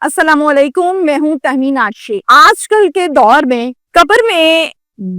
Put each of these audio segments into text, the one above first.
अस्सलाम वालेकुम, मैं हूँ तहमीन आशे। आजकल के दौर में कब्र में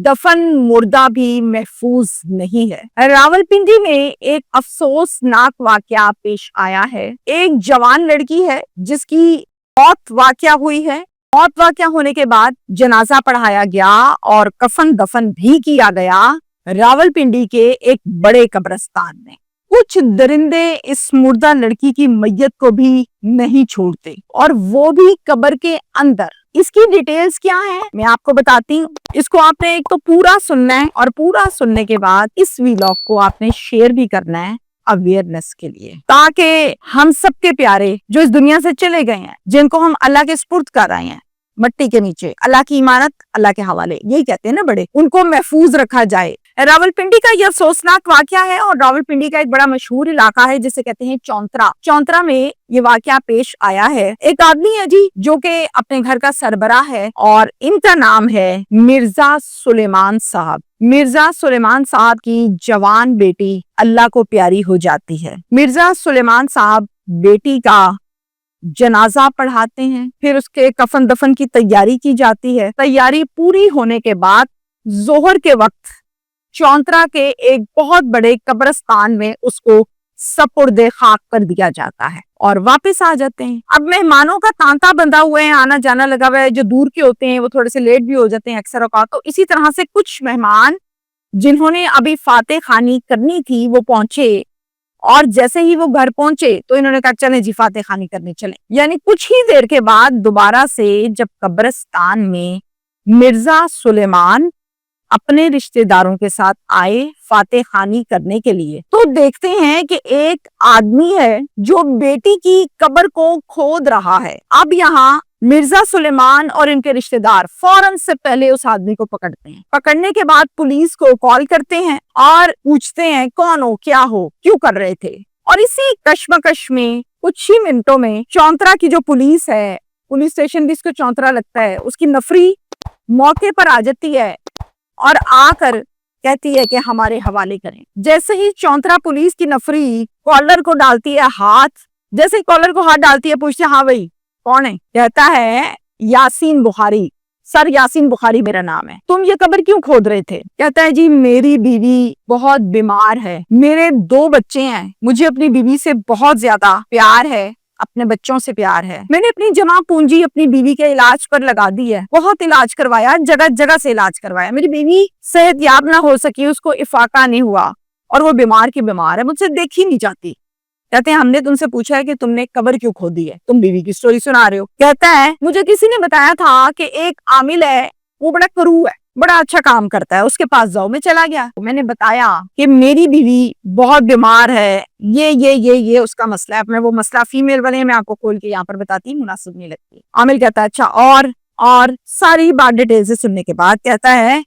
दफन मुर्दा भी महफूज नहीं है। रावलपिंडी में एक अफसोसनाक वाकया पेश आया है। एक जवान लड़की है जिसकी मौत वाकया हुई है। मौत वाकया होने के बाद जनाजा पढ़ाया गया और कफन दफन भी किया गया रावलपिंडी के एक बड़े कब्रिस्तान में। कुछ दरिंदे इस मुर्दा लड़की की मैयत को भी नहीं छोड़ते और वो भी कब्र के अंदर। इसकी डिटेल्स क्या है मैं आपको बताती हूँ। इसको आपने एक तो पूरा सुनना है और पूरा सुनने के बाद इस व्लॉग को आपने शेयर भी करना है अवेयरनेस के लिए, ताकि हम सबके प्यारे जो इस दुनिया से चले गए हैं, जिनको हम अल्लाह के सुपुर्द कर रहे हैं मट्टी के नीचे, अल्लाह की इमानत अल्लाह के हवाले, यही कहते हैं ना बड़े, उनको महफूज रखा जाए। रावलपिंडी का यह अफसोसनाक वाकया है और रावलपिंडी का एक बड़ा मशहूर इलाका है जिसे कहते हैं चौंतरा। चौंतरा में ये वाकया पेश आया है। एक आदमी है जी जो कि अपने घर का सरबराह है और इनका नाम है मिर्जा सुलेमान साहब। मिर्जा सुलेमान साहब की जवान बेटी अल्लाह को प्यारी हो जाती है। मिर्जा सुलेमान साहब बेटी का जनाजा पढ़ाते हैं, फिर उसके कफन दफन की तैयारी की जाती है। तैयारी पूरी होने के बाद जोहर के वक्त चौंतरा के एक बहुत बड़े कब्रिस्तान में उसको सपुर्दे खाक कर दिया जाता है और वापस आ जाते हैं। अब मेहमानों का तांता बंधा हुआ है, आना जाना लगा हुआ है। जो दूर के होते हैं वो थोड़े से लेट भी हो जाते हैं अक्सर औकात। तो इसी तरह से कुछ मेहमान जिन्होंने अभी फाते खानी करनी थी वो पहुंचे और जैसे ही वो घर पहुंचे तो इन्होंने कहा चलें जी फाते खानी करने चलें। यानी कुछ ही देर के बाद दोबारा से जब कब्रिस्तान में मिर्जा सुलेमान अपने रिश्तेदारों के साथ आए फाते खानी करने के लिए, तो देखते हैं कि एक आदमी है जो बेटी की कब्र को खोद रहा है। अब यहाँ मिर्जा सुलेमान और इनके रिश्तेदार फौरन से पहले उस आदमी को पकड़ते हैं। पकड़ने के बाद पुलिस को कॉल करते हैं और पूछते हैं कौन हो, क्या हो, क्यों कर रहे थे। और इसी कश्मकश में कुछ ही मिनटों में चौंतरा की जो पुलिस है, पुलिस स्टेशन भी इसको चौंतरा लगता है, उसकी नफरी मौके पर आ जाती है और आकर कहती है कि हमारे हवाले करें। जैसे ही चौंतरा पुलिस की नफरी कॉलर को डालती है हाथ, जैसे ही कॉलर को हाथ डालती है पूछते हैं हाँ भाई कौन है। कहता है यासीन बुखारी, सर यासीन बुखारी मेरा नाम है। तुम ये कब्र क्यों खोद रहे थे। कहता है जी मेरी बीवी बहुत बीमार है, मेरे 2 बच्चे हैं, मुझे अपनी बीवी से बहुत ज्यादा प्यार है, अपने बच्चों से प्यार है। मैंने अपनी जमा पूंजी अपनी बीवी के इलाज पर लगा दी है, बहुत इलाज करवाया, जगह जगह से इलाज करवाया, मेरी बीवी सेहतयाब ना हो सकी, उसको इफाका नहीं हुआ और वो बीमार की बीमार है, मुझसे देखी नहीं जाती। कहते हैं हमने तुमसे पूछा है कि तुमने कब्र क्यों खोदी है, तुम बीवी की स्टोरी सुना रहे हो। कहता है मुझे किसी ने बताया था कि एक आमिल है, वो बड़ा करू है, बड़ा अच्छा काम करता है, उसके पास जाओ। मैं चला गया, मैंने बताया कि मेरी बीवी बहुत बीमार है, ये उसका मसला है। मैं वो मसला फीमेल वाले मैं आपको खोल के यहाँ पर बताती, मुनासिब नहीं लगती। आमिल कहता है अच्छा और सारी बात डिटेल से सुनने के बाद कहता है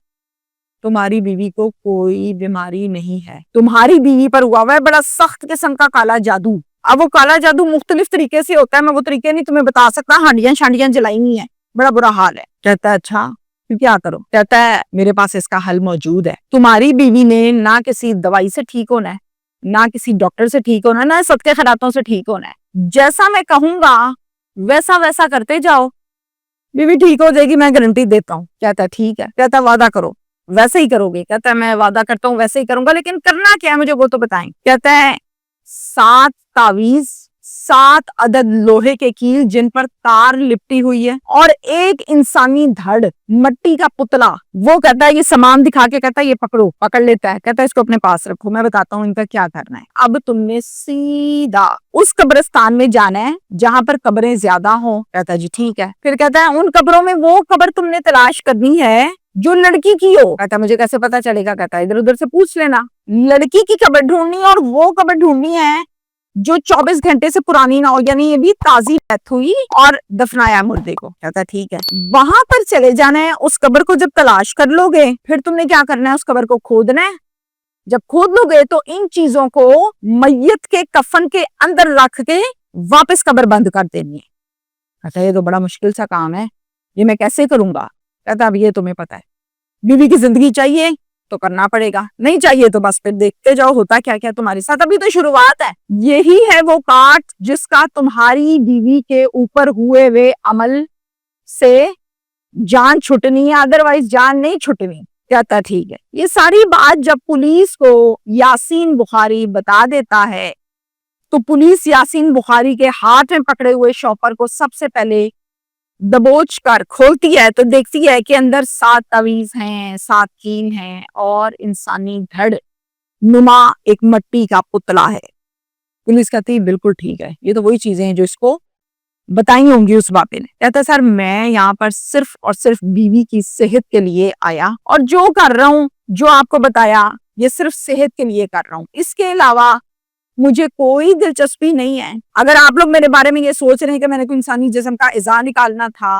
तुम्हारी बीवी को कोई बीमारी नहीं है, तुम्हारी बीवी पर हुआ है बड़ा सख्त किस्म का काला जादू। अब वो काला जादू मुख्तलिफ तरीके से होता है, मैं वो तरीके नहीं तुम्हें बता सकता, हड्डियां शांडियां जलाई हुई है, बड़ा बुरा हाल है। कहता है अच्छा फिर क्या करो। कहता है मेरे पास इसका हल मौजूद है। तुम्हारी बीवी ने ना किसी दवाई से ठीक होना है, ना किसी डॉक्टर से ठीक होना है, ना सदके खैरातों से ठीक होना है। जैसा मैं कहूंगा वैसा वैसा करते जाओ, बीवी ठीक हो जाएगी, मैं गारंटी देता हूँ। कहता है ठीक है। कहता है वादा करो वैसे ही करोगे। कहता है मैं वादा करता हूँ वैसे ही करूंगा, लेकिन करना क्या है मुझे वो तो बताएं। कहता है 7 तावीज, 7 अदद लोहे के कील जिन पर तार लिपटी हुई है और एक इंसानी धड़, मट्टी का पुतला। वो कहता है ये सामान दिखा के कहता है ये पकड़ो, पकड़ लेता है। कहता है इसको अपने पास रखो, मैं बताता हूँ इनका क्या करना है। अब तुमने सीधा उस कब्रिस्तान में जाना है जहां पर कब्रें ज्यादा हो। कहता है जी ठीक है। फिर कहता है उन कब्रों में वो कब्र तुमने तलाश करनी है जो लड़की की हो। कहता मुझे कैसे पता चलेगा। कहता है इधर उधर से पूछ लेना। लड़की की कब्र ढूंढनी है और वो कब्र ढूंढनी है जो 24 घंटे से पुरानी ना हो, यानी ये भी ताजी डेथ हुई और दफनाया मुर्दे को। कहता ठीक है। वहां पर चले जाना है। उस कब्र को जब तलाश कर लोगे फिर तुमने क्या करना है, उस कब्र को खोदना है। जब खोद लोगे तो इन चीजों को मैयत के कफन के अंदर रख के वापस कब्र बंद कर देनी है। कहता ये तो बड़ा मुश्किल सा काम है, ये मैं कैसे करूंगा। कहता अब ये तुम्हें पता है, बीवी की जिंदगी चाहिए, تو کرنا پڑے گا, نہیں چاہیے تو بس پھر دیکھتے جاؤ ہوتا کیا کیا تمہارے ساتھ. ابھی تو شروعات ہے. یہی ہے وہ کاٹ جس کا تمہاری بیوی کے اوپر ہوئے ہوئے عمل سے جان چھٹنی ہے, ادروائز جان نہیں چھٹنی. کہتا ٹھیک ہے. یہ ساری بات جب پولیس کو یاسین بخاری بتا دیتا ہے تو پولیس یاسین بخاری کے ہاتھ میں پکڑے ہوئے شاپر کو سب سے پہلے دبوچ کر کھولتی ہے تو دیکھتی ہے کہ اندر 7 تعویذ ہیں, 7 کین ہیں اور انسانی دھڑ نما ایک مٹی کا پتلا ہے. پولیس کہتی ہے بالکل ٹھیک ہے, یہ تو وہی چیزیں ہیں جو اس کو بتائی ہوں گی اس باپے نے. کہتا ہے سر میں یہاں پر صرف اور صرف بیوی کی صحت کے لیے آیا اور جو کر رہا ہوں, جو آپ کو بتایا, یہ صرف صحت کے لیے کر رہا ہوں, اس کے علاوہ مجھے کوئی دلچسپی نہیں ہے. اگر آپ لوگ میرے بارے میں یہ سوچ رہے ہیں کہ میں نے کوئی انسانی جسم کا اعضاء نکالنا تھا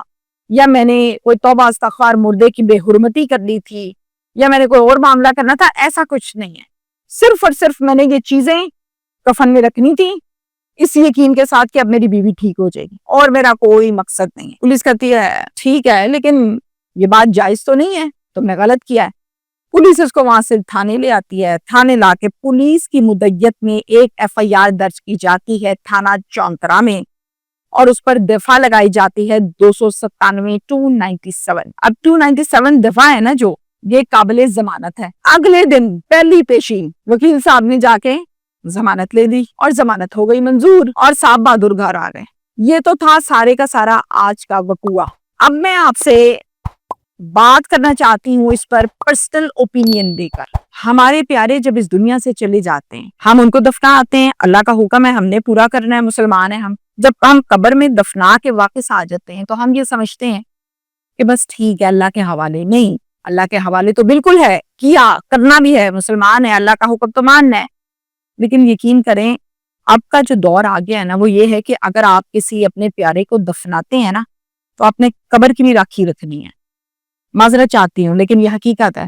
یا میں نے کوئی توبہ استغفار مردے کی بے حرمتی کرنی تھی یا میں نے کوئی اور معاملہ کرنا تھا, ایسا کچھ نہیں ہے. صرف اور صرف میں نے یہ چیزیں کفن میں رکھنی تھی اس یقین کے ساتھ کہ اب میری بیوی ٹھیک ہو جائے گی, اور میرا کوئی مقصد نہیں ہے. پولیس کہتی ہے ٹھیک ہے لیکن یہ بات جائز تو نہیں ہے, تم نے غلط کیا ہے. پولیس اس کو وہاں سے تھانے لے آتی ہے. تھانے لا کے پولیس کی مدیت میں ایک FIR درج کی جاتی ہے تھانہ چونترا میں, اور اس پر دفعہ لگائی جاتی ہے 297 297. اب 297 دفعہ ہے نا جو, یہ قابل ضمانت ہے. اگلے دن پہلی پیشی وکیل صاحب نے جا کے ضمانت لے دی اور ضمانت ہو گئی منظور اور صاحب بہادر گھر آ گئے. یہ تو تھا سارے کا سارا آج کا وقوع. اب میں آپ سے بات کرنا چاہتی ہوں اس پر پرسنل اوپینین دے کر. ہمارے پیارے جب اس دنیا سے چلے جاتے ہیں ہم ان کو دفناتے ہیں, اللہ کا حکم ہے, ہم نے پورا کرنا ہے, مسلمان ہیں ہم. جب ہم قبر میں دفنا کے واپس آ جاتے ہیں تو ہم یہ سمجھتے ہیں کہ بس ٹھیک ہے اللہ کے حوالے. نہیں, اللہ کے حوالے تو بالکل ہے, کیا کرنا بھی ہے, مسلمان ہے, اللہ کا حکم تو ماننا ہے. لیکن یقین کریں اب کا جو دور آ گیا ہے نا وہ یہ ہے کہ اگر آپ کسی اپنے پیارے کو دفناتے ہیں نا تو آپ نے قبر کی بھی راکھی رکھنی ہے. معذرت چاہتی ہوں لیکن یہ حقیقت ہے.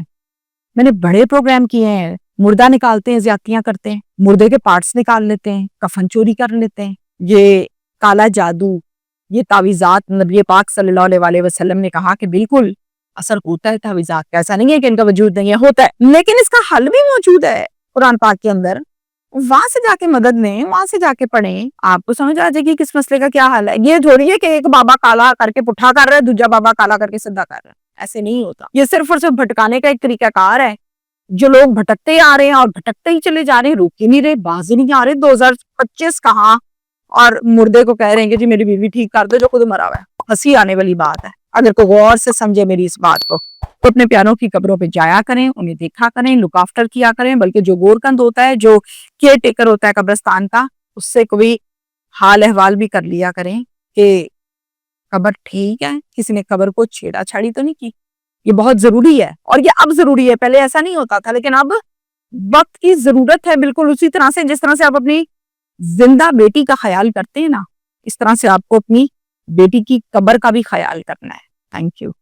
میں نے بڑے پروگرام کیے ہیں, مردہ نکالتے ہیں, زیادتیاں کرتے ہیں, مردے کے پارٹس نکال لیتے ہیں, کفن چوری کر لیتے ہیں. یہ کالا جادو, یہ تعویذات, نبی پاک صلی اللہ علیہ وسلم نے کہا کہ بالکل اثر ہوتا ہے تعویذات کا, ایسا نہیں ہے کہ ان کا وجود نہیں ہے, ہوتا ہے. لیکن اس کا حل بھی موجود ہے قرآن پاک کے اندر. وہاں سے جا کے مدد لیں, وہاں سے جا کے پڑھیں, آپ کو سمجھ آ جائے گی کس مسئلے کا کیا حل ہے. یہ تھوڑی ہے کہ ایک بابا کالا کر کے پٹھا کر رہا ہے, دوجا بابا کالا کر کے سیدھا کر رہا ہے. ایسے نہیں ہوتا. یہ صرف اور صرف بھٹکانے کا ایک طریقہ کار ہے. جو لوگ بھٹکتے آ رہے ہیں اور بھٹکتے ہی چلے جا رہے ہیں, روک ہی نہیں رہے, باز ہی نہیں آ رہے. 2025 کہاں اور مردے کو کہہ رہے ہیں کہ جی میری بیوی ٹھیک کر دو جو خود مرا ہوا ہے. ہنسی آنے والی بات ہے. اگر کوئی غور سے سمجھے میری اس بات کو تو اپنے پیاروں کی قبروں پہ جایا کریں, انہیں دیکھا کریں, لک آفٹر کیا کریں. بلکہ جو گورکند ہوتا ہے, جو کیئر ٹیکر ہوتا ہے قبرستان کا, اس سے کوئی حال احوال بھی کر لیا کریں کہ قبر ٹھیک ہے, کسی نے قبر کو چھیڑا چھاڑی تو نہیں کی. یہ بہت ضروری ہے, اور یہ اب ضروری ہے. پہلے ایسا نہیں ہوتا تھا, لیکن اب وقت کی ضرورت ہے. بالکل اسی طرح سے جس طرح سے آپ اپنی زندہ بیٹی کا خیال کرتے ہیں نا, اس طرح سے آپ کو اپنی بیٹی کی قبر کا بھی خیال کرنا ہے. Thank you.